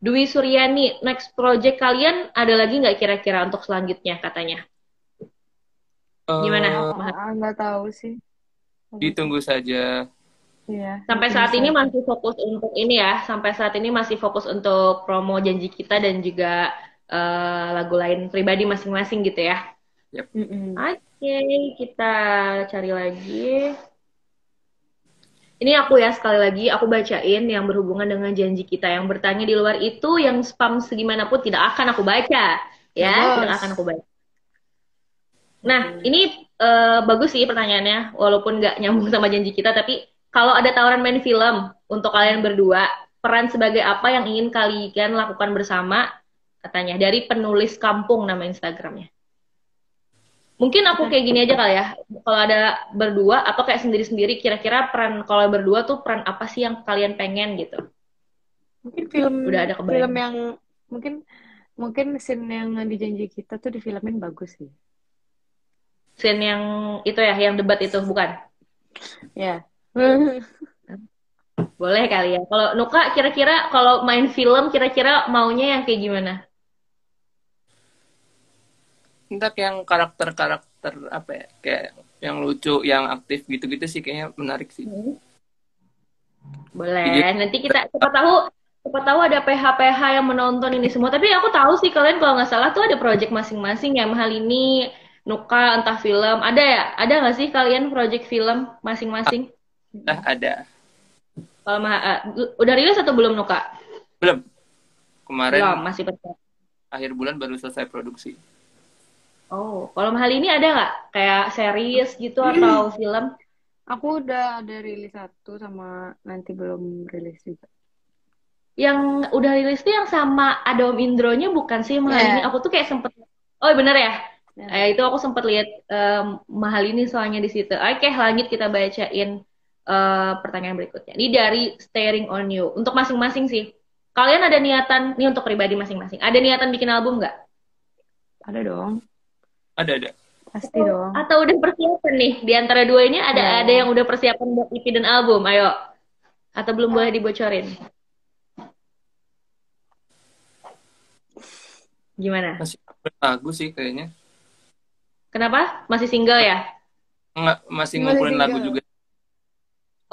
Dwi Suryani, next project kalian ada lagi nggak kira-kira untuk selanjutnya katanya? Gimana? Nggak tahu sih. Ditunggu saja. Iya. Sampai saat ini masih fokus untuk ini ya. Sampai saat ini masih fokus untuk promo janji kita dan juga lagu lain pribadi masing-masing gitu ya. Yep. Oke, kita cari lagi. Ini aku ya sekali lagi aku bacain yang berhubungan dengan janji kita yang bertanya di luar itu yang spam segimanapun tidak akan aku baca ya, tidak akan aku baca. Nah, ini bagus sih pertanyaannya walaupun nggak nyambung sama janji kita tapi kalau ada tawaran main film untuk kalian berdua, peran sebagai apa yang ingin kalian lakukan bersama? Katanya dari penulis kampung nama Instagramnya. Mungkin aku kayak gini aja kali ya. Kalau ada berdua atau kayak sendiri-sendiri, kira-kira peran kalau berdua tuh peran apa sih yang kalian pengen gitu? Mungkin film Udah ada film yang mungkin scene yang dijanji kita tuh di filmin bagus sih. Scene yang itu ya, yang debat itu bukan? Ya. Boleh kali ya. Kalau Nuka kira-kira kalau main film kira-kira maunya yang kayak gimana? Entah yang karakter-karakter apa ya, kayak yang lucu, yang aktif gitu-gitu sih kayaknya menarik sih. Boleh. Jadi, nanti kita siapa tahu ada PH-PH yang menonton ini semua. Tapi aku tahu sih kalian kalau nggak salah tuh ada project masing-masing ya. Mahal ini Nuka entah film. Ada ya? Ada nggak sih kalian project film masing-masing? Ada. Kalau udah rilis atau belum Nuka? Belum. Kemarin belum, masih persiapan. Akhir bulan baru selesai produksi. Oh, kalau Mahal ini ada nggak kayak series gitu atau film? Aku udah ada rilis 1 sama nanti belum rilis juga. Yang udah rilis tuh yang sama ada Om Indronya bukan sih Mahal ini? Aku tuh kayak sempet. Oh bener ya? Itu aku sempet lihat Mahal ini soalnya di situ. Oke, lanjut kita bacain pertanyaan berikutnya. Ini dari Staring on You. Untuk masing-masing sih. Kalian ada niatan, ini untuk pribadi masing-masing. Ada niatan bikin album nggak? Ada dong. Ada. Pasti dong. Atau udah persiapan nih? Di antara dua ini ada yang udah persiapan buat EP dan album? Ayo. Atau belum boleh dibocorin? Gimana? Masih lagu sih kayaknya. Kenapa? Masih single ya? Enggak, masih Masih ngumpulin lagu juga. single.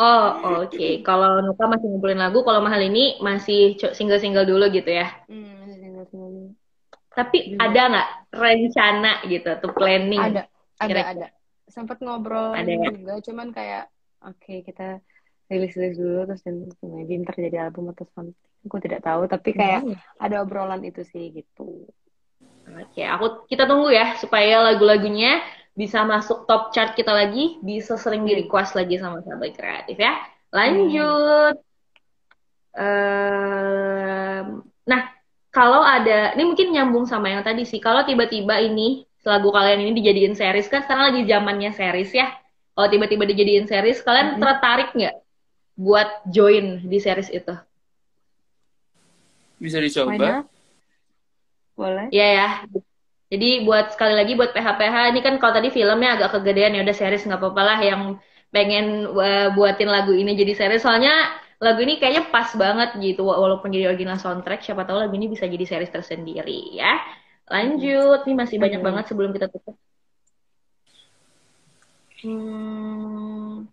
Oh, oke. Kalau Nuka masih ngumpulin lagu, kalau Mahal ini masih single-single dulu gitu ya. Masih single Tapi juga. ada nggak rencana gitu, tuh planning Ada, kira-kira? ada. Sempat ngobrol Ada ya? juga, cuman kayak oke kita rilis-rilis dulu terus dan maybe ntar jadi album atau something. Aku tidak tahu, tapi kayak Hmm. ada obrolan itu sih gitu. Oke, kita tunggu ya supaya lagu-lagunya bisa masuk top chart kita lagi, bisa sering di Hmm. request lagi sama sahabat kreatif ya. Hmm. Lanjut. Em, nah, kalau ada, ini mungkin nyambung sama yang tadi sih. Kalau tiba-tiba ini lagu kalian ini dijadiin series kan, sekarang lagi zamannya series ya. Kalau tiba-tiba dijadiin series, kalian Mm-mm. tertarik nggak buat join di series itu? Bisa Why dicoba. not? Boleh. Iya ya. Jadi buat sekali lagi buat PH-PH ini kan kalau tadi filmnya agak kegedean ya udah series nggak apa-apa lah yang pengen buatin lagu ini jadi series soalnya lagu ini kayaknya pas banget gitu walaupun jadi original soundtrack siapa tahu lagu ini bisa jadi series tersendiri ya. Mm-mm. Lanjut nih masih banyak banget Agree. sebelum kita tutup. Hmm,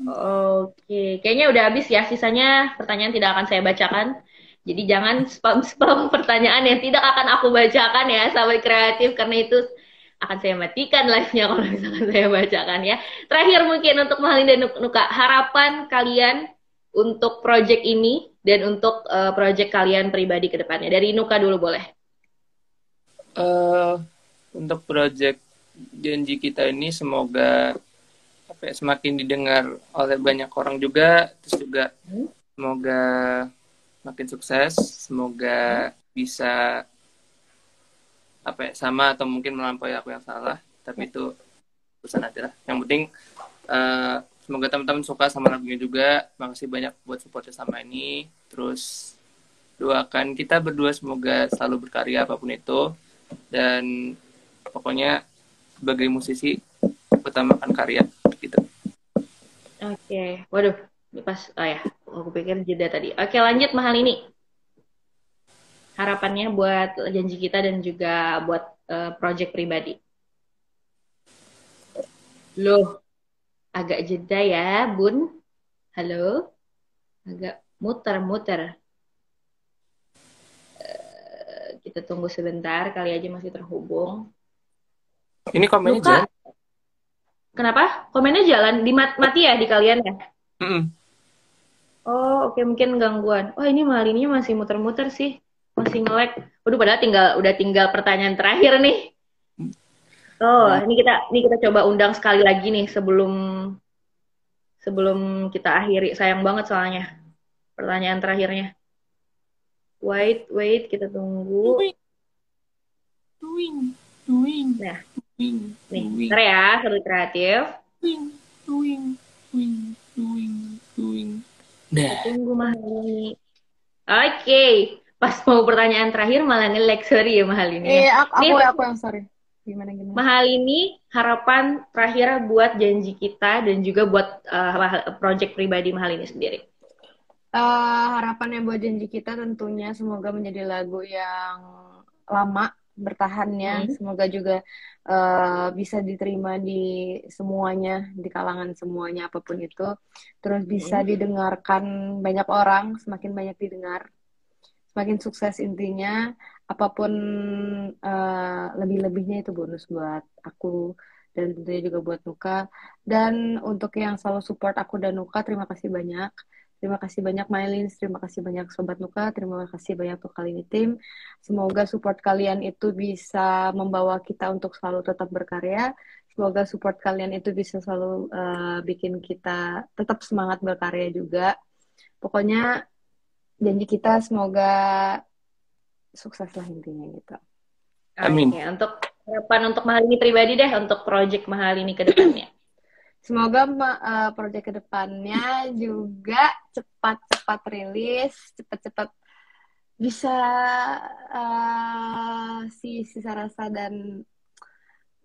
oke, kayaknya udah habis ya. Sisanya pertanyaan tidak akan saya bacakan. Jadi jangan spam-spam pertanyaan yang tidak akan aku bacakan ya, sahabat kreatif, karena itu akan saya matikan live-nya kalau misalkan saya bacakan ya. Terakhir mungkin untuk Mahalin dan Nuka, harapan kalian untuk project ini dan untuk project kalian pribadi ke depannya. Dari Nuka dulu boleh. eh untuk project janji kita ini semoga apa ya, semakin didengar oleh banyak orang juga, terus juga Hmm? semoga makin sukses, semoga bisa apa ya, sama atau mungkin melampaui aku yang salah, tapi itu urusan nanti lah. Yang penting eh, semoga teman-teman suka sama lagunya juga. Makasih banyak buat supportnya sama ini. Terus doakan kita berdua semoga selalu berkarya apapun itu, dan pokoknya sebagai musisi utamakan karya gitu. Oke, waduh, ini pas, oh ya, aku pikir jeda tadi. Oke, lanjut Mahal ini. Harapannya buat janji kita dan juga buat project pribadi. Loh, agak jeda ya, Bun. Halo, agak muter-muter. Kita tunggu sebentar, kali aja masih terhubung. Ini komennya Nuka, jalan. kenapa? Komennya jalan, mati ya di kalian ya? Mm-mm. Oh, oke mungkin gangguan. Oh, ini Malininya masih muter-muter sih. Masih nge-lag. Waduh, padahal udah tinggal pertanyaan terakhir nih. Oh, Oh, ini kita coba undang sekali lagi nih sebelum sebelum kita akhiri. Sayang banget soalnya pertanyaan terakhirnya. Wait, wait, kita tunggu. doing, doing, doing, Nah, doing, nih, doing, ntar ya, seru kreatif. doing, doing, doing, doing, doing. Kita Nah, tunggu mahal ini. Oke, pas mau pertanyaan terakhir malah nge-lag. Sorry ya mahal ini ya. Aku, Ini aku yang sorry. Gimana? mahal ini harapan terakhir buat janji kita dan juga buat project pribadi mahal ini sendiri. Harapannya buat janji kita tentunya semoga menjadi lagu yang lama bertahannya. Hmm. Semoga juga bisa diterima di semuanya, di kalangan semuanya apapun itu. Terus bisa Hmm. didengarkan banyak orang, semakin banyak didengar, semakin sukses intinya. Apapun lebih-lebihnya itu bonus buat aku dan tentunya juga buat Nuka. Dan untuk yang selalu support aku dan Nuka, terima kasih banyak. Terima kasih banyak Mylin, terima kasih banyak Sobat Nuka, terima kasih banyak untuk kali ini tim. Semoga support kalian itu bisa membawa kita untuk selalu tetap berkarya. Semoga support kalian itu bisa selalu bikin kita tetap semangat berkarya juga. Pokoknya janji kita semoga sukses lah intinya gitu. amin. Oke, untuk harapan untuk mahal ini pribadi deh, untuk project mahal ini ke depannya. Semoga proyek kedepannya juga cepat-cepat rilis, cepat-cepat bisa si Sarasa dan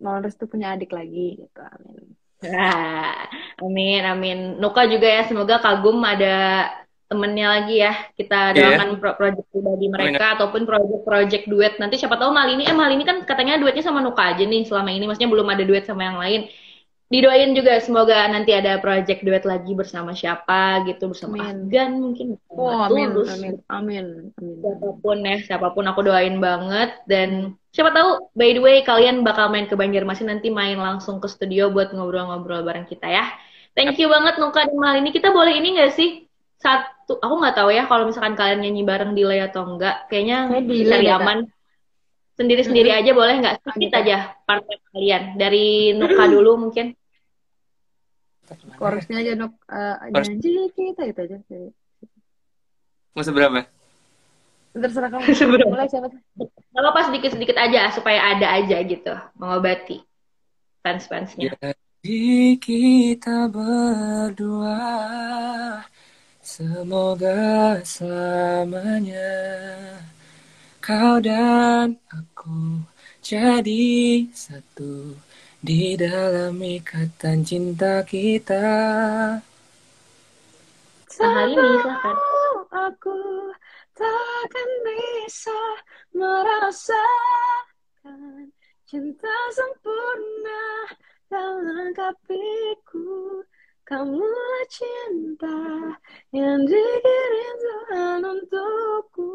Nolres tuh punya adik lagi gitu. Amin. Nah, amin, amin. Nuka juga ya, semoga Kagum ada temennya lagi ya. Kita Iya, doakan project pribadi amin. mereka ataupun project-project duet. Nanti siapa tahu Malini kan katanya duetnya sama Nuka aja nih selama ini. Maksudnya belum ada duet sama yang lain. Didoain juga semoga nanti ada project duet lagi bersama siapa gitu, bersama Amin. Afgan mungkin, Oh, bersama amin, Tulus, amin, amin, amin. siapapun ya, siapapun aku doain banget. Dan siapa tahu by the way kalian bakal main ke Banjarmasin, nanti main langsung ke studio buat ngobrol-ngobrol bareng kita ya. Thank you banget Nuka dan Mal ini. Kita boleh ini nggak sih? Satu, aku nggak tahu ya kalau misalkan kalian nyanyi bareng delay atau enggak. Kayaknya Saya delay cari deh, Kak. aman. Sendiri-sendiri aja boleh nggak? Sedikit Kita. aja part kalian. Dari Nuka dulu mungkin. Chorusnya aja, Nuk. Harus Janji kita itu aja. mau seberapa? Terserah kamu. Sebenarnya. Mulai siapa? Gak apa sedikit-sedikit aja supaya ada aja gitu mengobati fans-fansnya. Jadi kita berdua semoga selamanya kau dan aku jadi satu di dalam ikatan cinta kita. Hal ini silahkan. Aku takkan bisa merasakan cinta sempurna dalam kapiku. Kamulah cinta yang dikirim Tuhan untukku.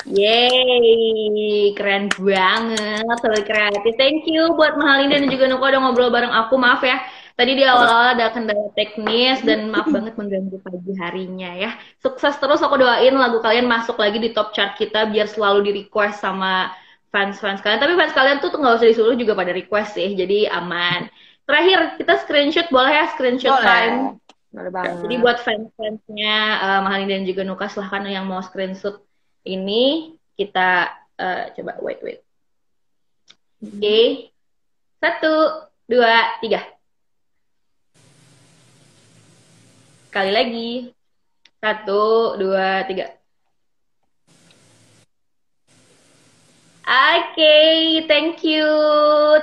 Yeay, keren banget, sobat kreatif. Thank you buat Mahalinda dan juga Nuko udah ngobrol bareng aku. Maaf ya, tadi di awal-awal ada kendala teknis dan maaf banget mengganggu pagi harinya ya. Sukses terus, aku doain lagu kalian masuk lagi di top chart kita biar selalu di request sama fans-fans kalian. Tapi fans kalian tuh nggak usah disuruh juga pada request sih, jadi aman. Terakhir, kita screenshot boleh ya, screenshot time. Boleh banget. Jadi buat fans-fansnya Mahalinda dan juga Nuka, silahkan yang mau screenshot ini kita coba wait. Oke. 1, 2, 3. Sekali lagi. 1, 2, 3. Oke, thank you.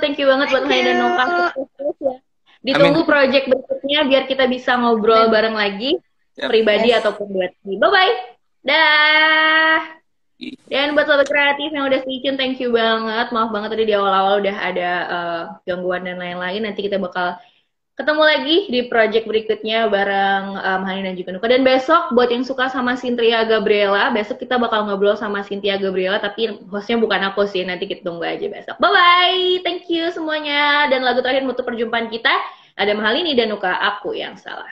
Thank you banget buat Mahalinda dan Nuka. Sukses ya. Ditunggu project berikutnya biar kita bisa ngobrol bareng lagi, pribadi ataupun duet. Bye-bye. Dah. Dan buat sobat kreatif yang udah stay tune, thank you banget. Maaf banget tadi di awal-awal udah ada gangguan dan lain-lain. Nanti kita bakal ketemu lagi di project berikutnya bareng Hani dan juga Nuka. Dan besok buat yang suka sama Cynthia Gabriela, besok kita bakal ngobrol sama Cynthia Gabriela, tapi hostnya bukan aku sih. Nanti kita tunggu aja besok. Bye-bye. Thank you semuanya. Dan lagu terakhir menutup perjumpaan kita ada Mahalini dan Nuka, Aku Yang Salah.